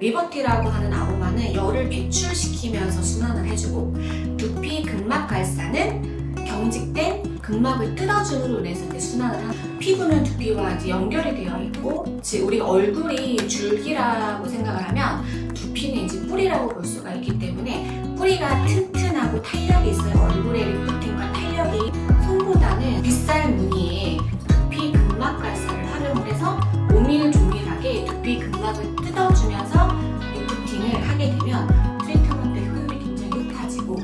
리버티라고 하는 아로마는 열을 배출시키면서 순환을 해주고, 두피 근막 갈사는 경직된 근막을 뜯어줌으로 인해서 이제 순환을 하는. 피부는 두피와 이제 연결이 되어 있고, 즉 우리가 얼굴이 줄기라고 생각을 하면 두피는 이제 뿌리라고 볼 수가 있기 때문에, 뿌리가 튼튼하고 탄력이 있어요. 얼굴의 리프팅과 탄력이 손보다는 빗살 무늬에 두피 근막 갈사를 활용을 해서 오밀조밀하게 두피 근막을 뜯어주면서 리프팅을 하게 되면 트리트먼트 효율이 굉장히 높아지고,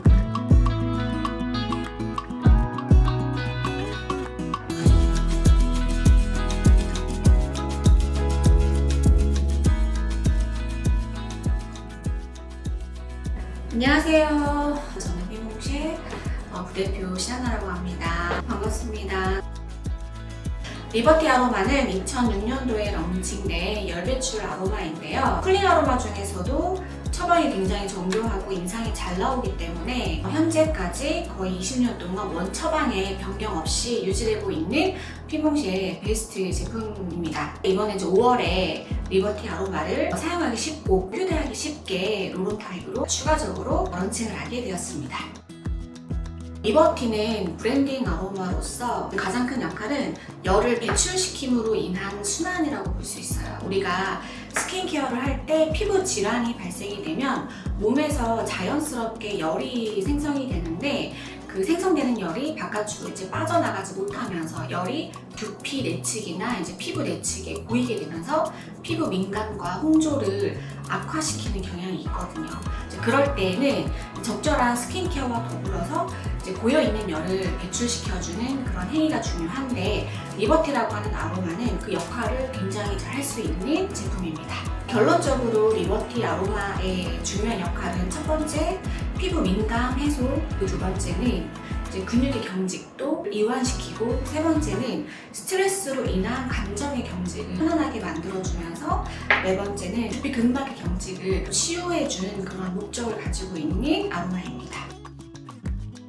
안녕하세요. 저는 피몽쉘 부대표 시아나라고 합니다. 반갑습니다. 리버티 아로마는 2006년도에 런칭된 열배출 아로마인데요. 쿨링 아로마 중에서도 처방이 굉장히 정교하고 인상이 잘 나오기 때문에 현재까지 거의 20년 동안 원처방에 변경 없이 유지되고 있는 피몽쉘의 베스트 제품입니다. 이번에 이제 5월에 리버티 아로마를 사용하기 쉽고 휴대하기 쉽게 롤온 타입으로 추가적으로 런칭을 하게 되었습니다. 리버티는 브랜딩 아로마로서 가장 큰 역할은 열을 배출시킴으로 인한 순환이라고 볼 수 있어요. 우리가 스킨케어를 할 때 피부 질환이 발생이 되면 몸에서 자연스럽게 열이 생성이 되는데, 그 생성되는 열이 바깥으로 이제 빠져나가지 못하면서 열이 두피 내측이나 이제 피부 내측에 고이게 되면서 피부 민감과 홍조를 악화시키는 경향이 있거든요. 그럴 때에는 적절한 스킨케어와 더불어서 이제 고여있는 열을 배출시켜주는 그런 행위가 중요한데, 리버티라고 하는 아로마는 그 역할을 굉장히 잘 할 수 있는 제품입니다. 결론적으로 리버티 아로마의 중요한 역할은 첫 번째, 피부 민감 해소, 그 두 번째는 이제 근육의 경직도 이완시키고, 세 번째는 스트레스로 인한 감정의 경직을 편안하게 만들어주면서, 네 번째는 두피 근막의 경직을 치유해주는 그런 목적을 가지고 있는 아로마입니다.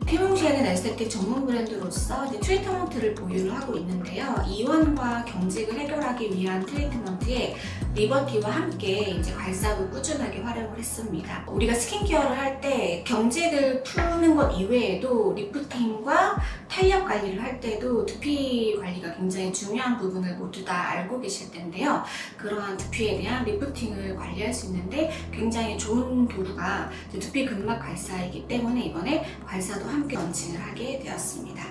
피몽쉘은 에스테틱 전문 브랜드로서 이제 트리트먼트를 보유를 하고 있는데요. 이완과 경직을 해결하기 위한 트리트먼트에 리버티와 함께 이제 괄사도 꾸준하게 활용을 했습니다. 우리가 스킨케어를 할 때 경직을 푸는 것 이외에도 리프팅과 탄력 관리를 할 때도 두피 관리가 굉장히 중요한 부분을 모두 다 알고 계실 텐데요. 그러한 두피에 대한 리프팅을 관리할 수 있는데 굉장히 좋은 도구가 두피 근막 괄사이기 때문에 이번에 괄사도 함께 런칭을 하게 되었습니다.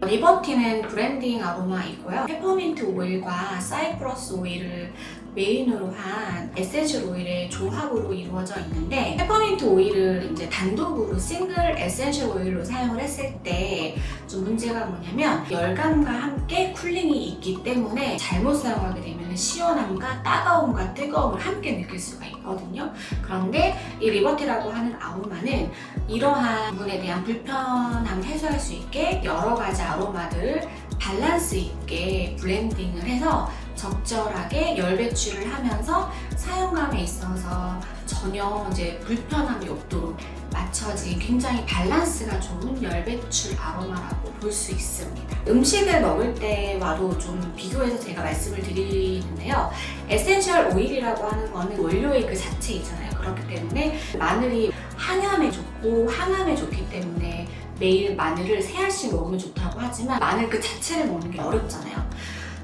리버티는 브랜딩 아로마이고요. 페퍼민트 오일과 사이프러스 오일을 메인으로 한 에센셜 오일의 조합으로 이루어져 있는데, 페퍼민트 오일을 이제 단독으로 싱글 에센셜 오일로 사용을 했을 때 좀 문제가 뭐냐면, 열감과 함께 쿨링이 있기 때문에 잘못 사용하게 되면 시원함과 따가움과 뜨거움을 함께 느낄 수가 있거든요. 그런데 이 리버티라고 하는 아로마는 이러한 부분에 대한 불편함을 해소할 수 있게 여러 가지 아로마들을 밸런스 있게 블렌딩을 해서 적절하게 열 배출을 하면서 사용감에 있어서 전혀 이제 불편함이 없도록 맞춰진 굉장히 밸런스가 좋은 열 배출 아로마라고 볼 수 있습니다. 음식을 먹을 때와도 좀 비교해서 제가 말씀을 드리는데요. 에센셜 오일이라고 하는 거는 원료의 그 자체이잖아요. 그렇기 때문에 마늘이 항염에 좋고 항암에 좋기 때문에 매일 마늘을 3알씩 먹으면 좋다고 하지만, 마늘 그 자체를 먹는 게 어렵잖아요.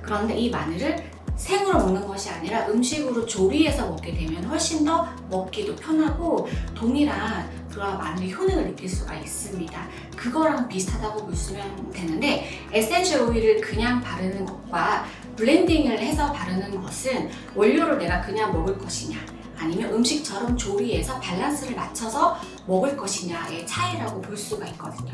그런데 이 마늘을 생으로 먹는 것이 아니라 음식으로 조리해서 먹게 되면 훨씬 더 먹기도 편하고 동일한 그런 마늘의 효능을 느낄 수가 있습니다. 그거랑 비슷하다고 보시면 되는데, 에센셜 오일을 그냥 바르는 것과 블렌딩을 해서 바르는 것은 원료를 내가 그냥 먹을 것이냐, 아니면 음식처럼 조리해서 밸런스를 맞춰서 먹을 것이냐의 차이라고 볼 수가 있거든요.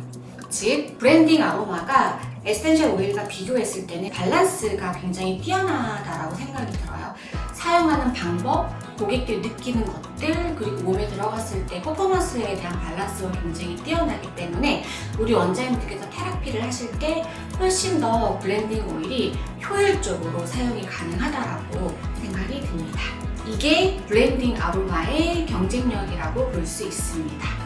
즉, 브랜딩 아로마가 에센셜 오일과 비교했을 때는 밸런스가 굉장히 뛰어나다라고 생각이 들어요. 사용하는 방법, 고객들이 느끼는 것들, 그리고 몸에 들어갔을 때 퍼포먼스에 대한 밸런스가 굉장히 뛰어나기 때문에 우리 원장님들께서 테라피를 하실 때 훨씬 더 블렌딩 오일이 효율적으로 사용이 가능하다라고 생각이 듭니다. 이게 블렌딩 아로마의 경쟁력이라고 볼 수 있습니다.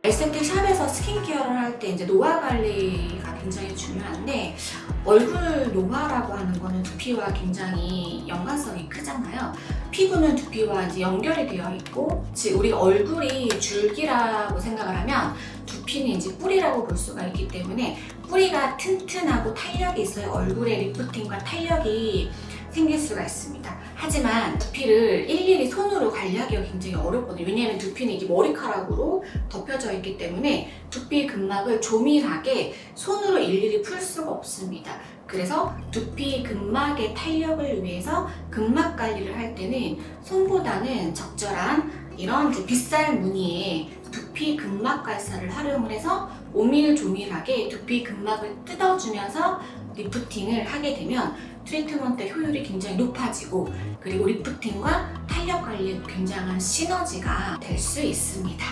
에스테틱 샵에서 스킨케어를 할 때 이제 노화 관리가 굉장히 중요한데, 얼굴 노화라고 하는 거는 두피와 굉장히 연관성이 크잖아요. 피부는 두피와 이제 연결이 되어 있고, 즉 우리 얼굴이 줄기라고 생각을 하면 두피는 이제 뿌리라고 볼 수가 있기 때문에 뿌리가 튼튼하고 탄력이 있어야 얼굴에 리프팅과 탄력이 생길 수가 있습니다. 하지만 두피를 일일이 손으로 관리하기가 굉장히 어렵거든요. 왜냐하면 두피는 이게 머리카락으로 덮여져 있기 때문에 두피 근막을 조밀하게 손으로 일일이 풀 수가 없습니다. 그래서 두피 근막의 탄력을 위해서 근막 관리를 할 때는 손보다는 적절한 이런 빗살 무늬의 두피 근막 갈사를 활용을 해서 오밀조밀하게 두피 근막을 뜯어주면서 리프팅을 하게 되면 트리트먼트 효율이 굉장히 높아지고, 그리고 리프팅과 탄력 관리에 굉장한 시너지가 될 수 있습니다.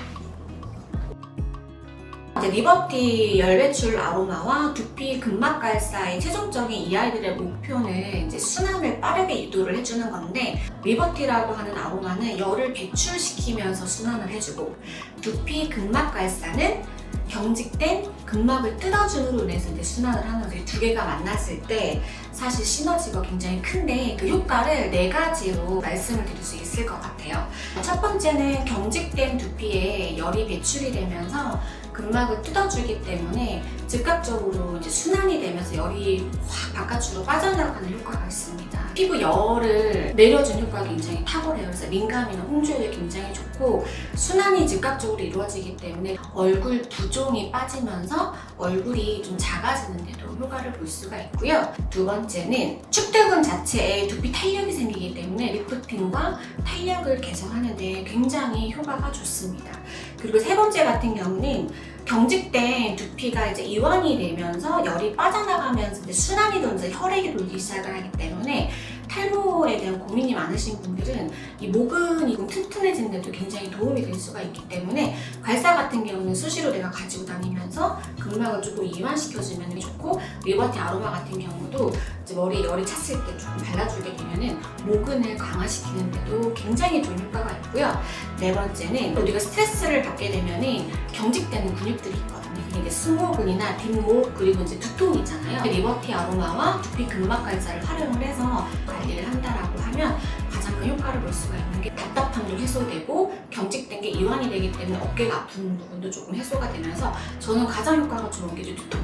리버티 열배출 아로마와 두피 근막 갈사의 최종적인 이 아이들의 목표는 이제 순환을 빠르게 유도를 해주는 건데, 리버티라고 하는 아로마는 열을 배출시키면서 순환을 해주고, 두피 근막 갈사는 경직된 근막을 뜯어줌으로 인해서 이제 순환을 하는 거죠. 두 개가 만났을 때 사실 시너지가 굉장히 큰데 그 효과를 4가지로 말씀을 드릴 수 있을 것 같아요. 첫 번째는 경직된 두피에 열이 배출이 되면서 근막을 뜯어주기 때문에 즉각적으로 이제 순환이 되면서 열이 확 바깥으로 빠져나가는 효과가 있습니다. 피부 열을 내려준 효과가 굉장히 탁월해요. 그래서 민감이나 홍조에 굉장히 좋고, 순환이 즉각적으로 이루어지기 때문에 얼굴 부종이 빠지면서 얼굴이 좀 작아지는데도 효과를 볼 수가 있고요. 두 번째는 축대근 자체에 두피 탄력이 생기기 때문에 리프팅과 탄력을 개선하는 데 굉장히 효과가 좋습니다. 그리고 세 번째 같은 경우는 경직된 두피가 이제 이완이 되면서 열이 빠져나가면서 이제 순환이 돌면서 혈액이 돌기 시작을 하기 때문에 탈모에 대한 고민이 많으신 분들은 이 모근이 튼튼해지는데도 굉장히 도움이 될 수가 있기 때문에 갈사 같은 경우는 수시로 내가 가지고 다니면서 근막을 조금 이완시켜주면 좋고, 리버티 아로마 같은 경우도 이제 머리에 열이 찼을 때 조금 발라주게 되면은 모근을 강화시키는데도 굉장히 좋은 효과가 있고요. 네 번째는 우리가 스트레스를 받게 되면은 경직되는 근육들이 있거든요. 이게 승모근이나 뒷목, 그리고 이제 두통 있잖아요. 리버티 아로마와 두피 근막 갈사를 활용을 해서 관리를 한다라고 하면 가장 큰 효과를 볼 수가 있는 게 답답함도 해소되고, 경직된 게 이완이 되기 때문에 어깨가 아픈 부분도 조금 해소가 되면서 저는 가장 효과가 좋은 게 두통,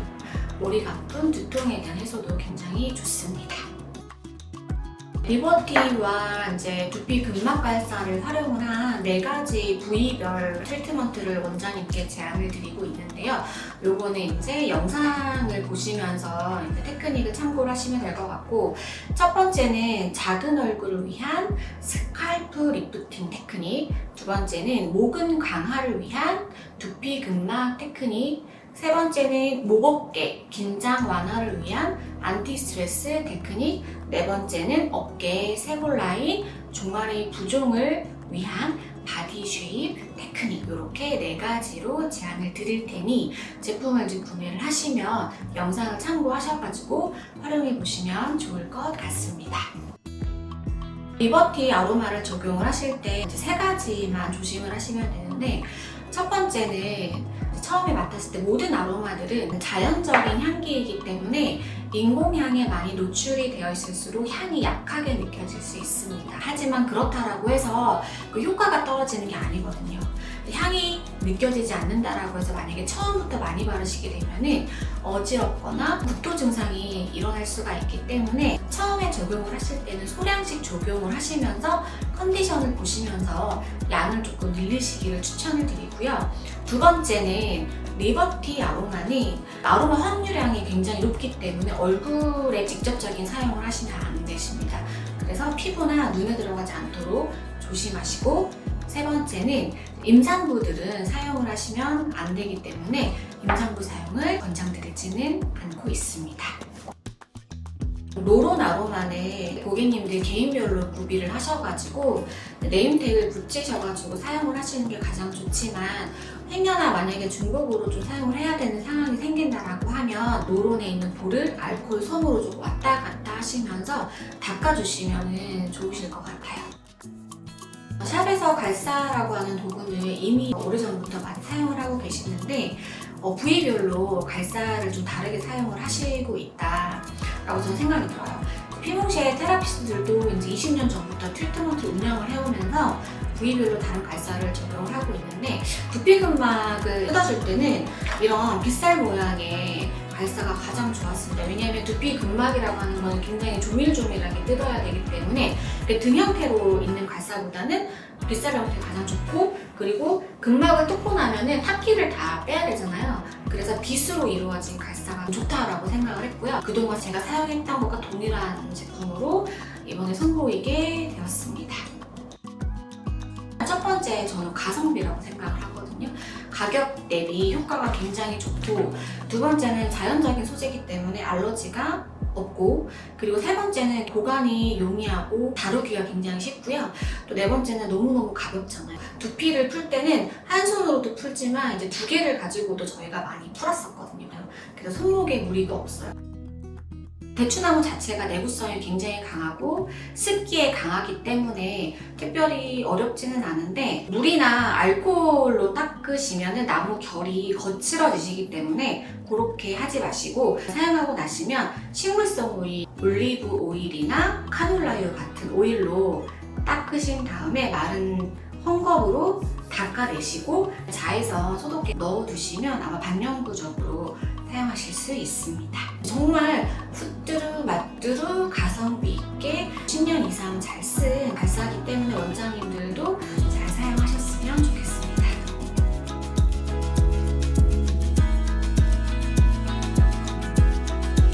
머리가 아픈 두통에 대한 해소도 굉장히 좋습니다. 리버티와 이제 두피 근막 갈사를 활용을 한 4가지 부위별 트리트먼트를 원장님께 제안을 드리고 있는데요. 요거는 이제 영상을 보시면서 이제 테크닉을 참고를 하시면 될 것 같고, 첫 번째는 작은 얼굴을 위한 스칼프 리프팅 테크닉, 두 번째는 모근 강화를 위한 두피 근막 테크닉, 세 번째는 목 어깨 긴장 완화를 위한 안티 스트레스 테크닉, 네 번째는 어깨 쇄골 라인 종아리 부종을 위한 바디 쉐입 테크닉, 이렇게 4가지로 제안을 드릴 테니 제품을 이제 구매를 하시면 영상을 참고하셔가지고 활용해 보시면 좋을 것 같습니다. 리버티 아로마를 적용을 하실 때 이제 3가지만 조심을 하시면 되는데, 첫 번째는 처음에 맡았을 때 모든 아로마들은 자연적인 향기이기 때문에 인공향에 많이 노출이 되어 있을수록 향이 약하게 느껴질 수 있습니다. 하지만 그렇다라고 해서 그 효과가 떨어지는 게 아니거든요. 향이 느껴지지 않는다라고 해서 만약에 처음부터 많이 바르시게 되면은 어지럽거나 국토 증상이 일어날 수가 있기 때문에 처음에 적용을 하실 때는 소량씩 적용을 하시면서 컨디션을 보시면서 양을 조금 늘리시기를 추천을 드리고요. 두 번째는 리버티 아로마는 아로마 함유량이 굉장히 높기 때문에 얼굴에 직접적인 사용을 하시면 안 되십니다. 그래서 피부나 눈에 들어가지 않도록 조심하시고, 세 번째는 임산부들은 사용을 하시면 안 되기 때문에 임산부 사용을 권장드리지는 않고 있습니다. 노론 아로마는 고객님들 개인별로 구비를 하셔가지고 네임택을 붙이셔가지고 사용을 하시는 게 가장 좋지만, 행여나 만약에 중복으로 좀 사용을 해야 되는 상황이 생긴다라고 하면 노론에 있는 볼을 알코올 솜으로 좀 왔다 갔다 하시면서 닦아주시면 좋으실 것 같아요. 샵에서 갈사라고 하는 도구는 이미 오래전부터 많이 사용을 하고 계시는데 부위별로 갈사를 좀 다르게 사용을 하시고 있다라고 저는 생각이 들어요. 피몽쉐 테라피스트들도 이제 20년 전부터 트리트먼트 운영을 해오면서 부위별로 다른 갈사를 적용을 하고 있는데, 두피 근막을 뜯어줄 때는 이런 빗살 모양의 갈사가 가장 좋았습니다. 왜냐하면 두피 근막이라고 하는 건 굉장히 조밀조밀하게 뜯어야 되기 때문에 등 형태로 있는 갈사보다는 빗살 형태가 가장 좋고, 그리고 근막을 뚫고 나면은 탑기를 다 빼야 되잖아요. 그래서 빗으로 이루어진 갈사가 좋다라고 생각을 했고요. 그동안 제가 사용했던 것과 동일한 제품으로 이번에 선보이게 되었습니다. 첫 번째, 저는 가성비라고 생각을 하거든요. 가격 대비 효과가 굉장히 좋고, 두 번째는 자연적인 소재이기 때문에 알러지가 없고, 그리고 세 번째는 보관이 용이하고 다루기가 굉장히 쉽고요. 또 네 번째는 너무너무 가볍잖아요. 두피를 풀 때는 한 손으로도 풀지만 이제 두 개를 가지고도 저희가 많이 풀었었거든요. 그래서 손목에 무리가 없어요. 대추나무 자체가 내구성이 굉장히 강하고 습기에 강하기 때문에 특별히 어렵지는 않은데, 물이나 알코올로 닦으시면 나무 결이 거칠어지시기 때문에 그렇게 하지 마시고, 사용하고 나시면 식물성 오일, 올리브 오일이나 카놀라유 같은 오일로 닦으신 다음에 마른 헝겊으로 닦아내시고 자외선 소독기 넣어두시면 아마 반영구적으로 사용하실 수 있습니다. 정말 푸뚜루 마뚜루 가성비 있게 10년 이상 잘 쓴